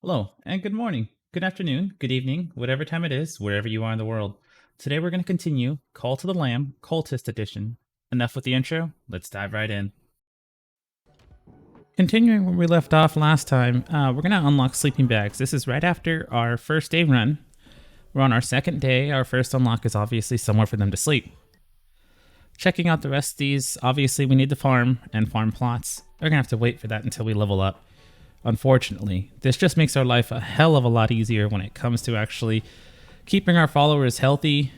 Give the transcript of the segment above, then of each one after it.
Hello, and good morning, good afternoon, good evening, whatever time it is, wherever you are in the world. Today we're going to continue Call to the Lamb, Cultist Edition. Enough with the intro, let's dive right in. Continuing where we left off last time, we're going to unlock sleeping bags. This is right after our first day run. We're on our second day. Our first unlock is obviously somewhere for them to sleep. Checking out the rest of these, obviously we need to farm and farm plots. We're going to have to wait for that until we level up. Unfortunately, this just makes our life a hell of a lot easier when it comes to actually keeping our followers healthy.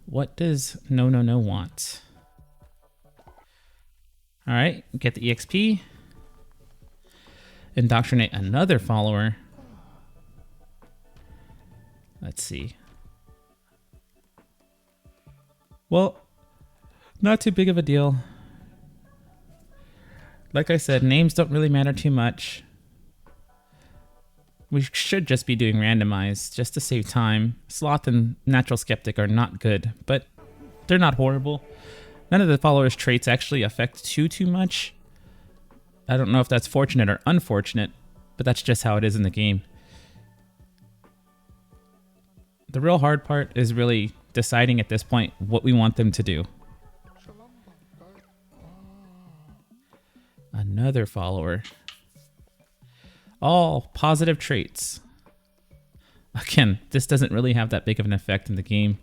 What does No want? All right, get the EXP. Indoctrinate another follower. Let's see. Well, not too big of a deal. Like I said, names don't really matter too much. We should just be doing randomized just to save time. Sloth and Natural Skeptic are not good, but they're not horrible. None of the followers' traits actually affect too much. I don't know if that's fortunate or unfortunate, but that's just how it is in the game. The real hard part is really deciding at this point what we want them to do. Another follower. All positive traits. Again, this doesn't really have that big of an effect in the game.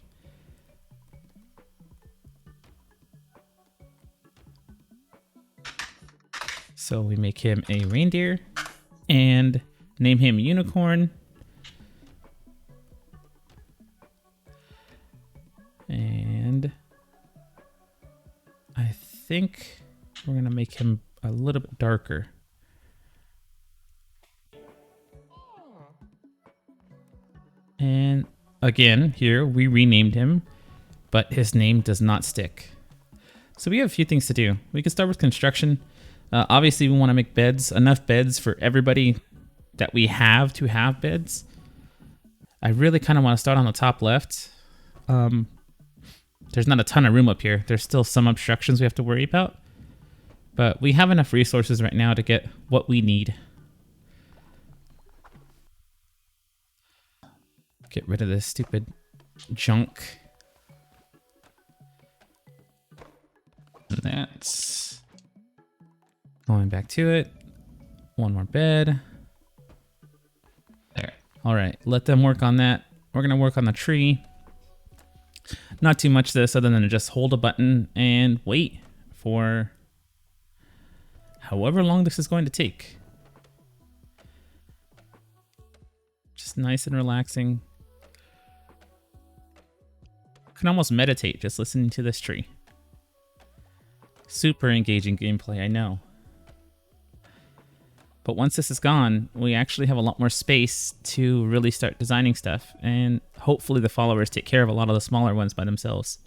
So we make him a reindeer and name him Unicorn. And I think we're going to make him a little bit darker. And again, here we renamed him, but his name does not stick. So we have a few things to do. We can start with construction. Obviously, we want to make beds, enough beds for everybody that we have to have beds. I really kind of want to start on the top left. There's not a ton of room up here. There's still some obstructions we have to worry about. But we have enough resources right now to get what we need. Get rid of this stupid junk. And that's going back to it. One more bed. There. All right, let them work on that. We're gonna work on the tree. Not too much this other than to just hold a button and wait for however long this is going to take. Just nice and relaxing. You can almost meditate just listening to this tree. Super engaging gameplay, I know. But once this is gone, we actually have a lot more space to really start designing stuff, and hopefully the followers take care of a lot of the smaller ones by themselves.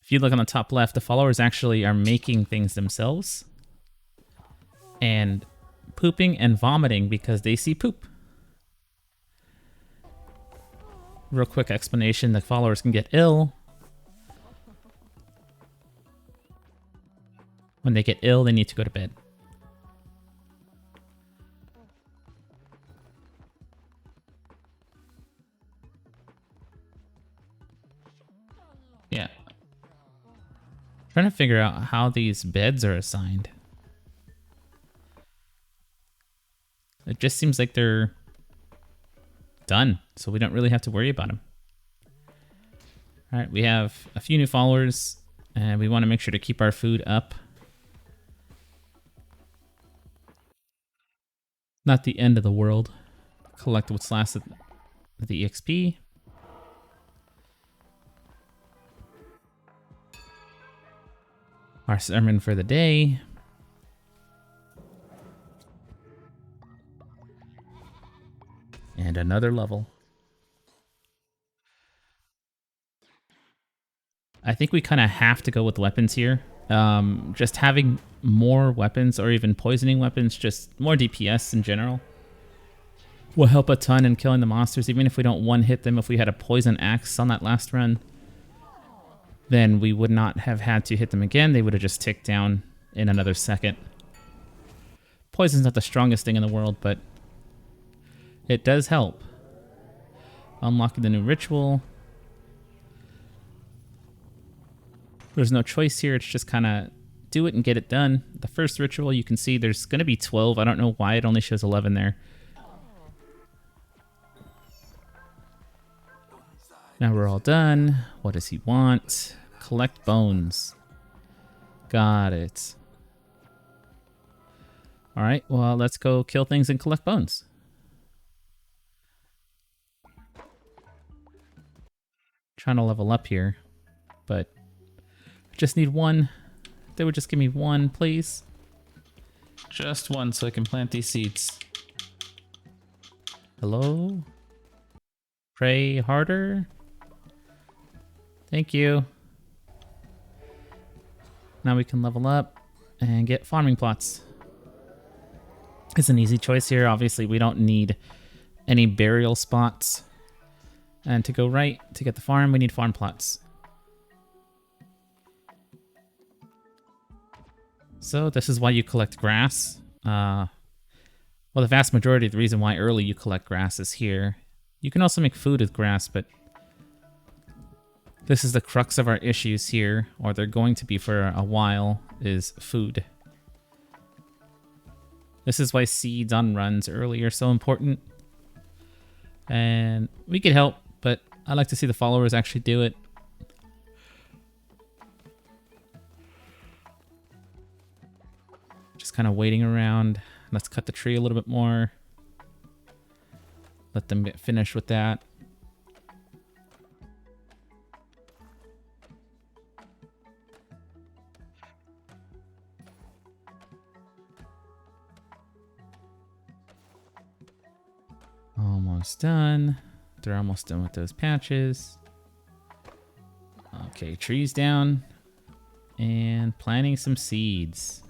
If you look on the top left, the followers actually are making things themselves and pooping and vomiting because they see poop. Real quick explanation, the followers can get ill. When they get ill, they need to go to bed. Yeah. Trying to figure out how these beds are assigned. It just seems like they're done, so we don't really have to worry about them. All right, we have a few new followers, and we want to make sure to keep our food up. Not the end of the world. Collect what's last of the EXP. Our sermon for the day. And another level. I think we kind of have to go with weapons here. Just having more weapons or even poisoning weapons, just more DPS in general, will help a ton in killing the monsters. Even if we don't one-hit them, if we had a poison axe on that last run, then we would not have had to hit them again. They would have just ticked down in another second. Poison's not the strongest thing in the world, but it does help. Unlocking the new ritual. There's no choice here. It's just kind of do it and get it done. The first ritual, you can see there's going to be 12. I don't know why it only shows 11 there. Now we're all done. What does he want? Collect bones. Got it. All right, well, let's go kill things and collect bones. Trying to level up here, but I just need one. They would just give me one, please. Just one so I can plant these seeds. Hello? Pray harder. Thank you. Now we can level up and get farming plots. It's an easy choice here. Obviously, we don't need any burial spots. And to go right, to get the farm, we need farm plots. So this is why you collect grass. Well, the vast majority of the reason why early you collect grass is here. You can also make food with grass, but this is the crux of our issues here, or they're going to be for a while, is food. This is why seeds on runs early are so important. And we could help, but I like to see the followers actually do it. Just kind of waiting around. Let's cut the tree a little bit more. Let them get finished with that. Almost done. They're almost done with those patches. Okay, trees down. And planting some seeds.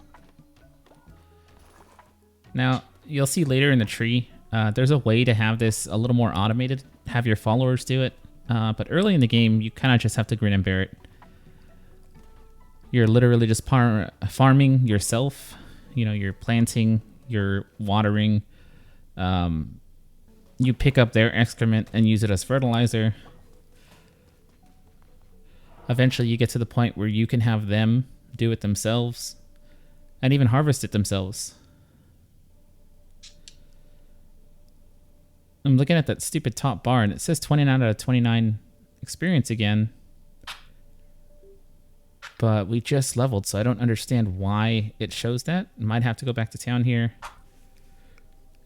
Now, you'll see later in the tree, there's a way to have this a little more automated. Have your followers do it. But early in the game, you kind of just have to grin and bear it. You're literally just farming yourself. You know, you're planting, you're watering. You pick up their excrement and use it as fertilizer. Eventually you get to the point where you can have them do it themselves and even harvest it themselves. I'm looking at that stupid top bar and it says 29 out of 29 experience again. But we just leveled, so I don't understand why it shows that. Might have to go back to town here.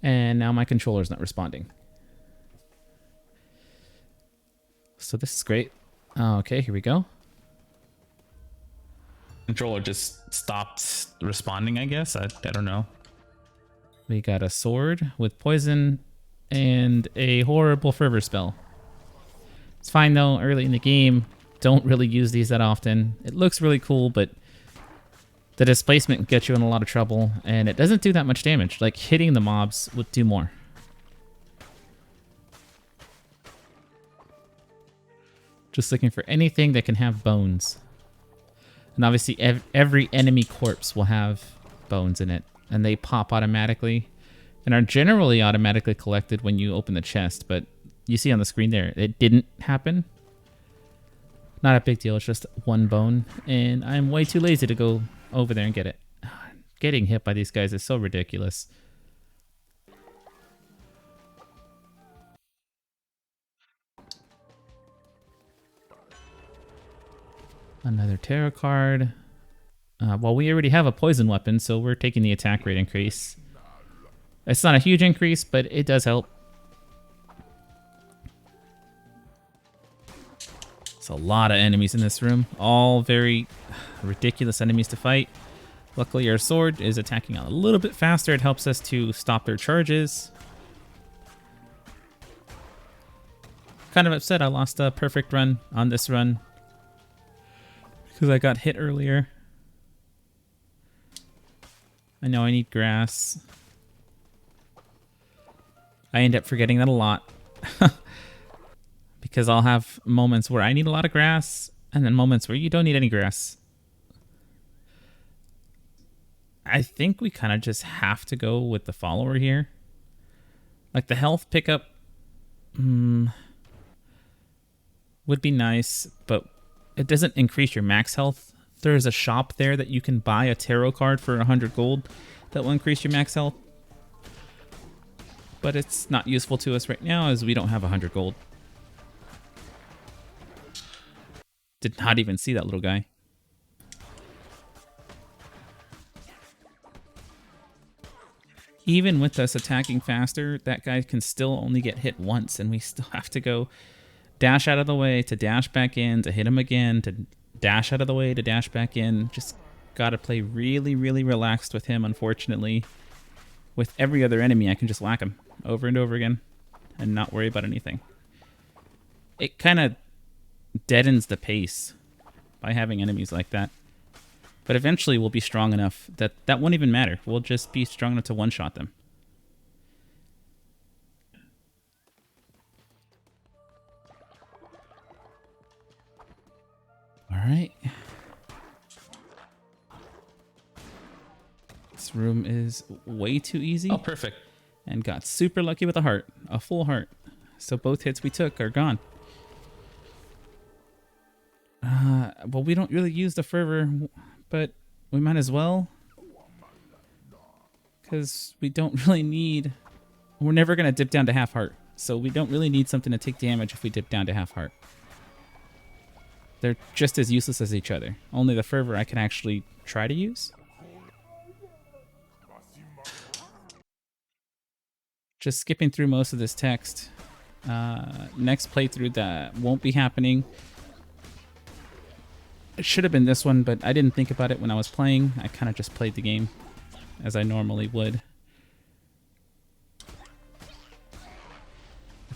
And now my controller's not responding. So this is great. Okay, here we go. Controller just stopped responding, I guess. I don't know. We got a sword with poison and a horrible fervor spell. It's fine though, early in the game. Don't really use these that often. It looks really cool, but the displacement gets you in a lot of trouble, and it doesn't do that much damage. Like, hitting the mobs would do more. Just looking for anything that can have bones. And obviously every enemy corpse will have bones in it, and they pop automatically and are generally automatically collected when you open the chest, but you see on the screen there, it didn't happen. Not a big deal, it's just one bone, and I'm way too lazy to go over there and get it. Getting hit by these guys is so ridiculous. Another tarot card. Well, we already have a poison weapon, so we're taking the attack rate increase. It's not a huge increase, but it does help. There's a lot of enemies in this room. All very ridiculous enemies to fight. Luckily, our sword is attacking a little bit faster. It helps us to stop their charges. Kind of upset I lost a perfect run on this run, because I got hit earlier. I know I need grass. I end up forgetting that a lot. Because I'll have moments where I need a lot of grass, and then moments where you don't need any grass. I think we kind of just have to go with the follower here. Like the health pickup would be nice, but it doesn't increase your max health. There's a shop there that you can buy a tarot card for 100 gold that will increase your max health. But it's not useful to us right now as we don't have 100 gold. Did not even see that little guy. Even with us attacking faster, that guy can still only get hit once, and we still have to go dash out of the way to dash back in, to hit him again, to dash out of the way, to dash back in. Just gotta play really, really relaxed with him, unfortunately. With every other enemy, I can just whack him over and over again and not worry about anything. It kind of deadens the pace by having enemies like that. But eventually we'll be strong enough that that won't even matter. We'll just be strong enough to one-shot them. All right. This room is way too easy. Oh, perfect. And got super lucky with a heart. A full heart. So both hits we took are gone. Well, we don't really use the fervor, but we might as well. Because we don't really need... We're never going to dip down to half heart. So we don't really need something to take damage if we dip down to half heart. They're just as useless as each other. Only the fervor I can actually try to use. Just skipping through most of this text. Next playthrough that won't be happening. It should have been this one, but I didn't think about it when I was playing. I kind of just played the game as I normally would.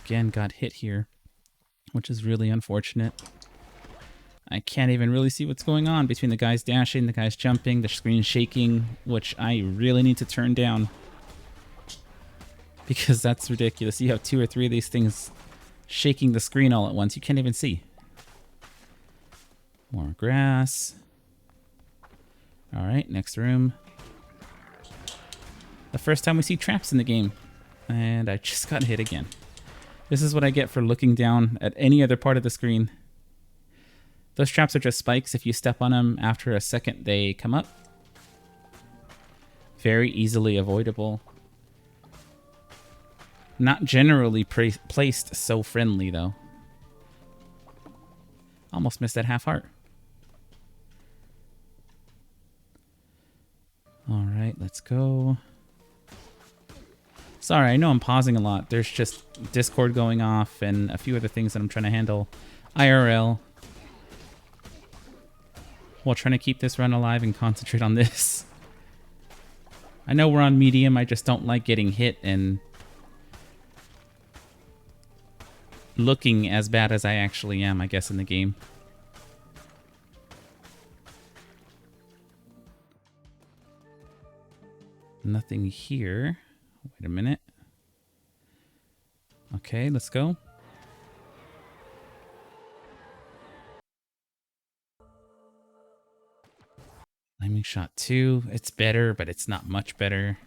Again, got hit here, which is really unfortunate. I can't even really see what's going on between the guys dashing, the guys jumping, the screen shaking, which I really need to turn down. Because that's ridiculous. You have 2 or 3 of these things shaking the screen all at once. You can't even see. More grass. Alright, next room. The first time we see traps in the game. And I just got hit again. This is what I get for looking down at any other part of the screen. Those traps are just spikes. If you step on them after a second, they come up. Very easily avoidable. Not generally placed so friendly, though. Almost missed that half heart. Alright, let's go. Sorry, I know I'm pausing a lot. There's just Discord going off and a few other things that I'm trying to handle. IRL. While trying to keep this run alive and concentrate on this. I know we're on medium, I just don't like getting hit and looking as bad as I actually am, I guess, in the game. Nothing here. Wait a minute. Okay, let's go. Flaming shot 2. It's better, but it's not much better.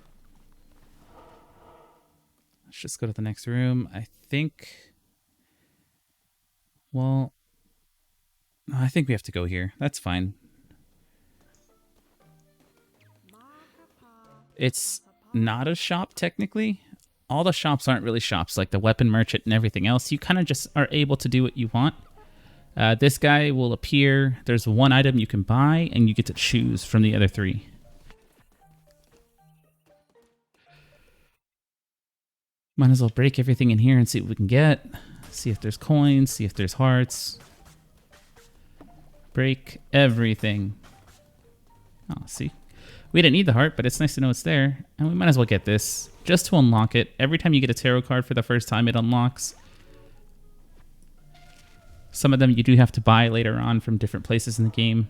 Let's just go to the next room. I think... Well... I think we have to go here. That's fine. It's not a shop, technically. All the shops aren't really shops, like the weapon merchant and everything else. You kind of just are able to do what you want. This guy will appear. There's one item you can buy, and you get to choose from the other 3. Might as well break everything in here and see what we can get. See if there's coins, see if there's hearts. Break everything. Oh, see? We didn't need the heart, but it's nice to know it's there. And we might as well get this, just to unlock it. Every time you get a tarot card for the first time, it unlocks. Some of them you do have to buy later on from different places in the game.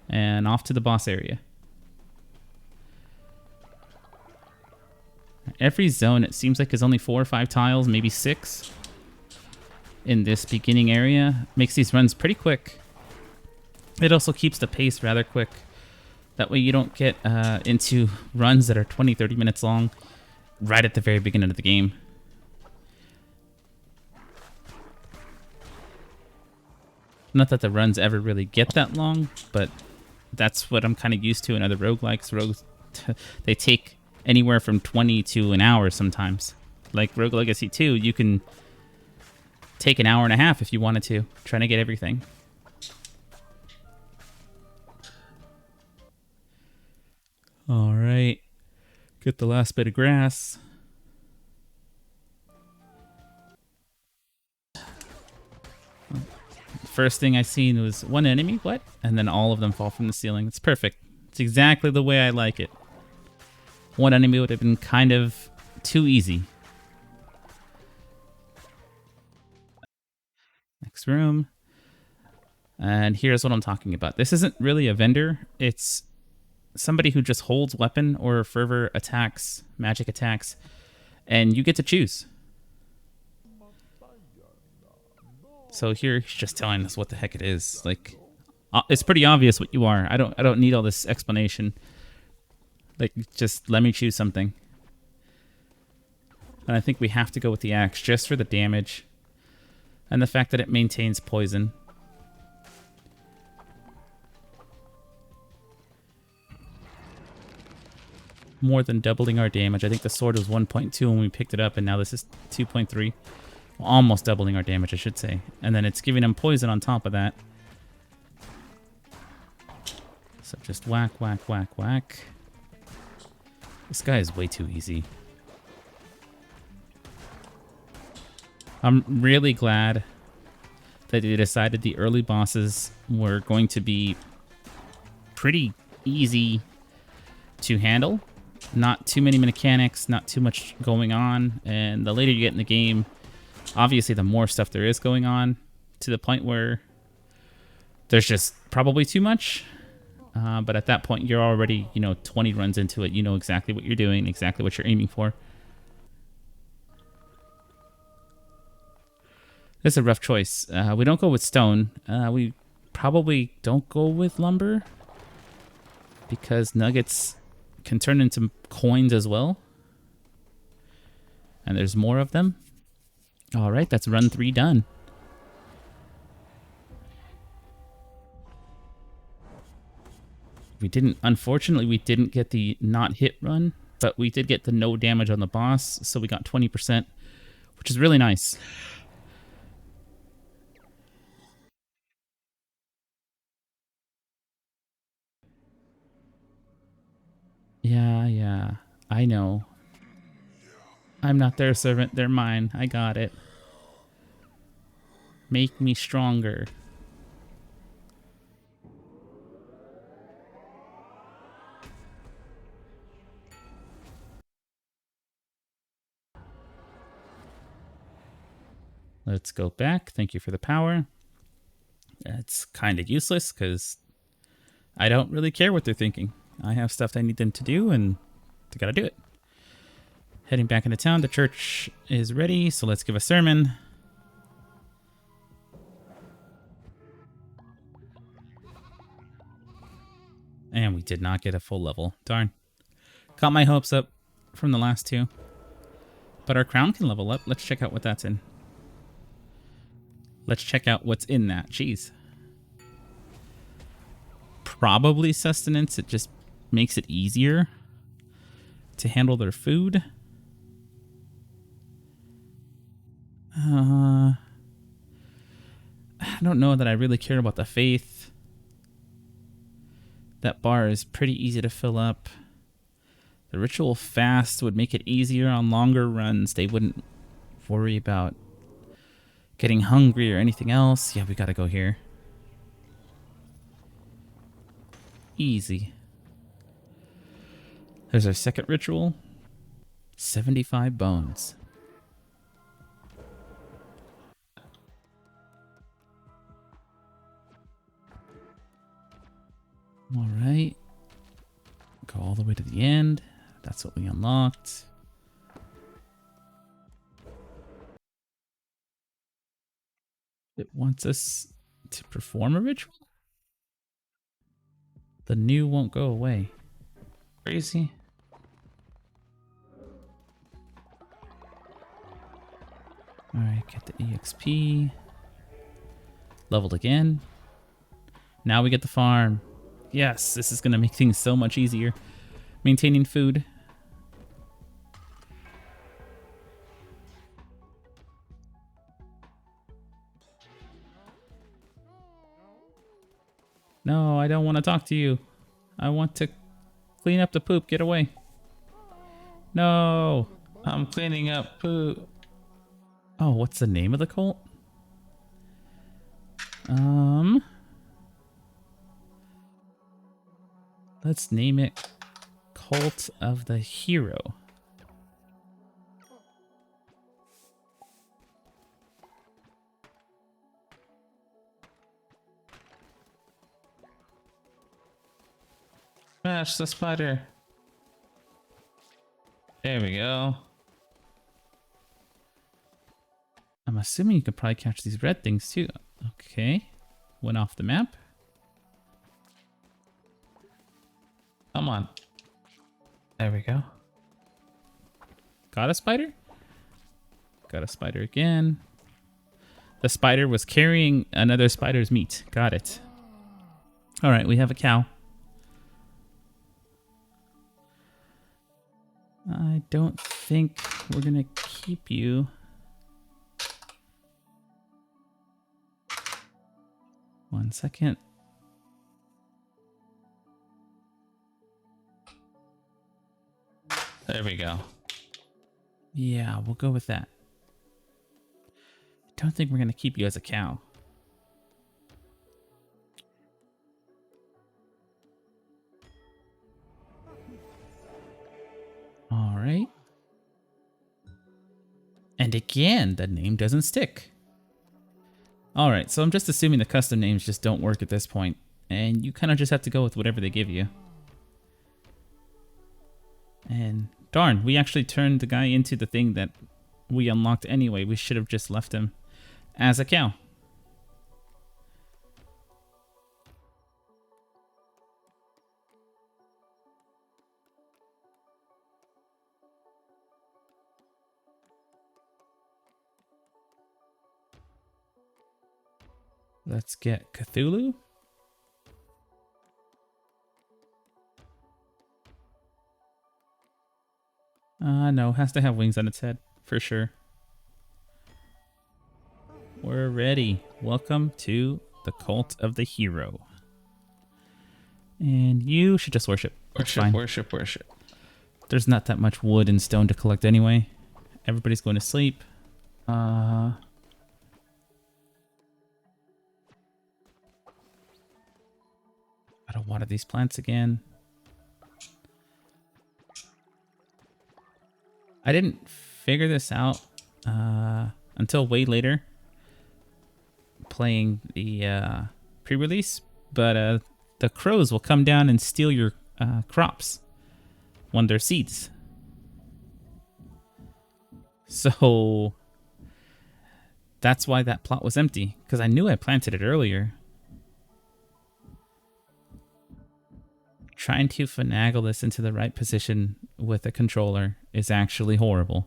And off to the boss area. Every zone, it seems like, is only 4 or 5 tiles, maybe 6. In this beginning area. Makes these runs pretty quick. It also keeps the pace rather quick. That way you don't get into runs that are 20, 30 minutes long right at the very beginning of the game. Not that the runs ever really get that long, but that's what I'm kind of used to in other roguelikes. They take anywhere from 20 to an hour sometimes. Like Rogue Legacy 2, you can take an hour and a half if you wanted to, trying to get everything. All right. Get the last bit of grass. First thing I seen was one enemy, what? And then all of them fall from the ceiling. It's perfect. It's exactly the way I like it. One enemy would have been kind of too easy. Next room. And here's what I'm talking about. This isn't really a vendor. It's somebody who just holds weapon or fervor attacks, magic attacks, and you get to choose. So here he's just telling us what the heck it is. Like, it's pretty obvious what you are. I don't need all this explanation. Like, just let me choose something. And I think we have to go with the axe just for the damage and the fact that it maintains poison. More than doubling our damage. I think the sword was 1.2 when we picked it up, and now this is 2.3. Almost doubling our damage, I should say. And then it's giving him poison on top of that. So just whack, whack, whack, whack. This guy is way too easy. I'm really glad that they decided the early bosses were going to be pretty easy to handle. Not too many mechanics, not too much going on. And the later you get in the game, obviously the more stuff there is going on, to the point where there's just probably too much. But at that point, you're already, 20 runs into it. You know exactly what you're doing, exactly what you're aiming for. This is a rough choice. We don't go with stone. We probably don't go with lumber, because nuggets can turn into coins as well. And there's more of them. All right, that's run 3 done. Unfortunately, we didn't get the not hit run, but we did get the no damage on the boss, so we got 20%, which is really nice. Yeah, I know. I'm not their servant, they're mine. I got it. Make me stronger. Let's go back. Thank you for the power. It's kind of useless because I don't really care what they're thinking. I have stuff I need them to do, and they gotta do it. Heading back into town. The church is ready, so let's give a sermon. And we did not get a full level. Darn. Got my hopes up from the last 2. But our crown can level up. Let's check out what that's in. Let's check out what's in that. Jeez. Probably sustenance. It just makes it easier to handle their food. I don't know that I really care about the faith. That bar is pretty easy to fill up. The ritual fast would make it easier on longer runs. They wouldn't worry about getting hungry or anything else. Yeah, we gotta go here. Easy. There's our second ritual. 75 bones. All right. Go all the way to the end. That's what we unlocked. It wants us to perform a ritual? The new won't go away. Crazy. Alright, get the EXP. Leveled again. Now we get the farm. Yes, this is going to make things so much easier. Maintaining food. No, I don't want to talk to you. I want to clean up the poop. Get away. No. I'm cleaning up poop. Oh, what's the name of the cult? Let's name it Cult of the Hero. Smash the spider. There we go. I'm assuming you could probably catch these red things too. Okay. Went off the map. Come on. There we go. Got a spider? Got a spider again. The spider was carrying another spider's meat. Got it. All right, we have a cow. I don't think we're gonna keep you. One second. There we go. Yeah, we'll go with that. I don't think we're gonna keep you as a cow. All right. And again, the name doesn't stick. All right, so I'm just assuming the custom names just don't work at this point, and you kind of just have to go with whatever they give you. And darn, we actually turned the guy into the thing that we unlocked anyway. We should have just left him as a cow. Let's get Cthulhu. No, has to have wings on its head, for sure. We're ready. Welcome to the Cult of the Hero. And you should just worship. Worship, worship, worship. There's not that much wood and stone to collect anyway. Everybody's going to sleep. Gotta water these plants again. I didn't figure this out until way later, playing the pre-release, but the crows will come down and steal your crops when they're seeds. So that's why that plot was empty, because I knew I planted it earlier. Trying to finagle this into the right position with a controller is actually horrible.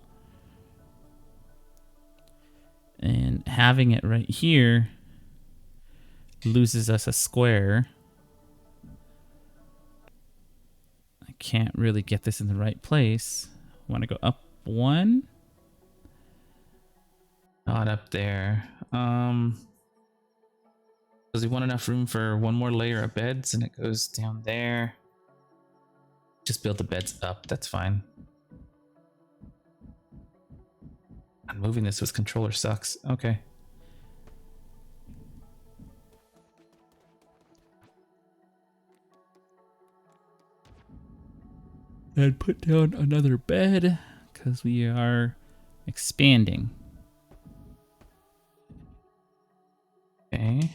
And having it right here loses us a square. I can't really get this in the right place. Want to go up one? Not up there. Does he want enough room for one more layer of beds and it goes down there? Just build the beds up, that's fine. And moving this with controller sucks. Okay. And put down another bed because we are expanding. Okay.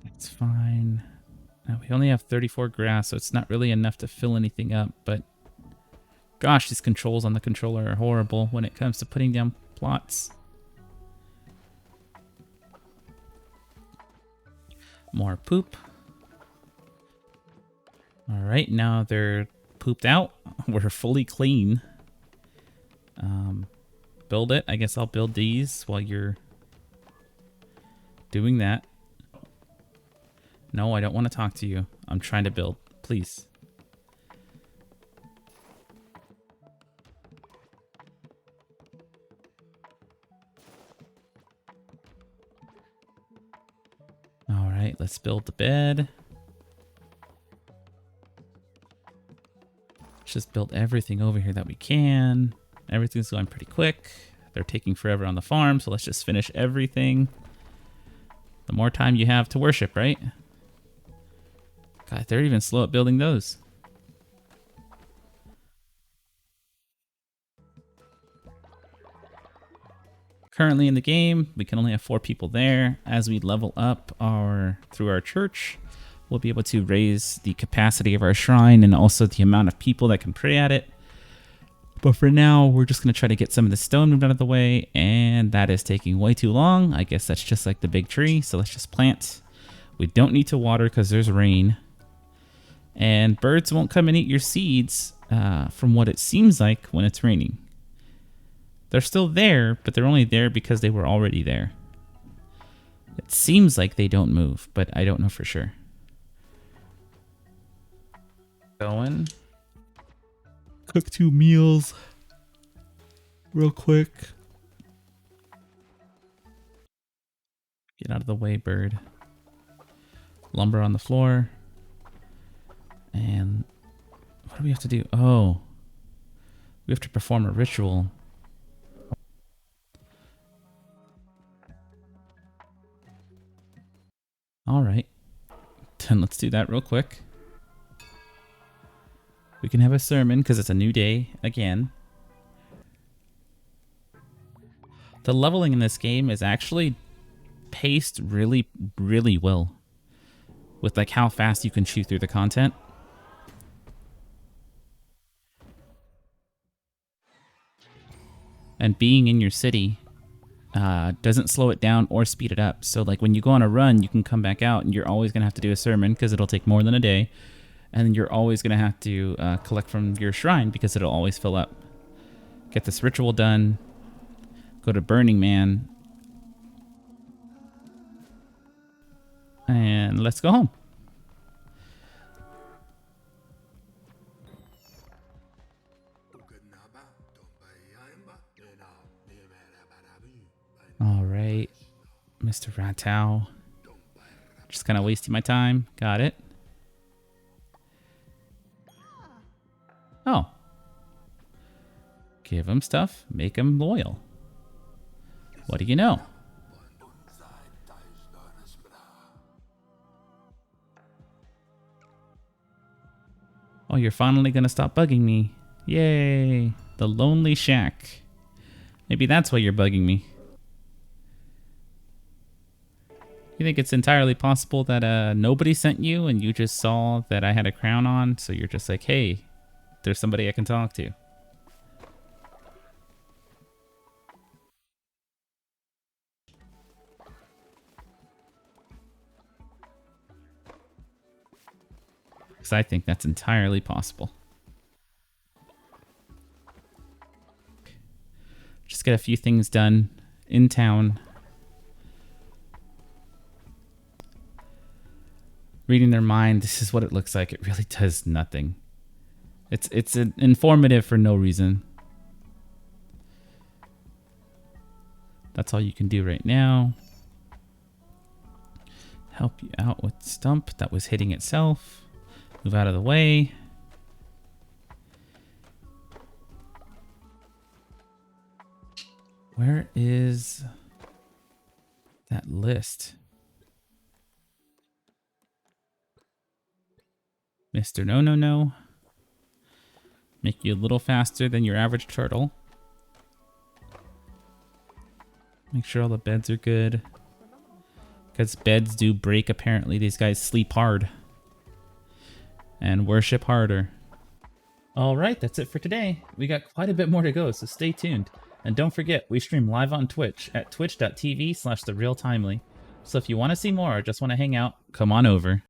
It's fine. Now we only have 34 grass, so it's not really enough to fill anything up, but gosh, these controls on the controller are horrible when it comes to putting down plots. More poop. All right, now they're pooped out. We're fully clean. Build it. I guess I'll build these while you're doing that. No, I don't want to talk to you. I'm trying to build. Please. All right, let's build the bed. Let's just build everything over here that we can. Everything's going pretty quick. They're taking forever on the farm, so let's just finish everything. The more time you have to worship, right? God, they're even slow at building those. Currently in the game, we can only have 4 people there. As we level up through our church, we'll be able to raise the capacity of our shrine and also the amount of people that can pray at it. But for now, we're just going to try to get some of the stone moved out of the way, and that is taking way too long. I guess that's just like the big tree, so let's just plant. We don't need to water because there's rain. And birds won't come and eat your seeds from what it seems like when it's raining. They're still there, but they're only there because they were already there. It seems like they don't move, but I don't know for sure. Going. Cook 2 meals real quick. Get out of the way, bird. Lumber on the floor. And what do we have to do? Oh, we have to perform a ritual. All right, then let's do that real quick. We can have a sermon because it's a new day again. The leveling in this game is actually paced really, really well with like how fast you can chew through the content. And being in your city doesn't slow it down or speed it up. So like when you go on a run, you can come back out and you're always going to have to do a sermon because it'll take more than a day. And then you're always going to have to collect from your shrine because it'll always fill up. Get this ritual done. Go to Burning Man. And let's go home. All right, Mr. Ratau. Just kind of wasting my time. Got it. Oh. Give him stuff. Make him loyal. What do you know? Oh, you're finally gonna stop bugging me. Yay. The Lonely Shack. Maybe that's why you're bugging me. You think it's entirely possible that nobody sent you and you just saw that I had a crown on, so you're just like, hey, there's somebody I can talk to. Because I think that's entirely possible. Just get a few things done in town. Reading their mind, this is what it looks like. It really does nothing. It's informative for no reason. That's all you can do right now. Help you out with Stump that was hitting itself. Move out of the way. Where is that list? Mr. No, no, no. Make you a little faster than your average turtle. Make sure all the beds are good. Because beds do break, apparently. These guys sleep hard. And worship harder. Alright, that's it for today. We got quite a bit more to go, so stay tuned. And don't forget, we stream live on Twitch at twitch.tv/therealtimely. So if you want to see more or just want to hang out, come on over.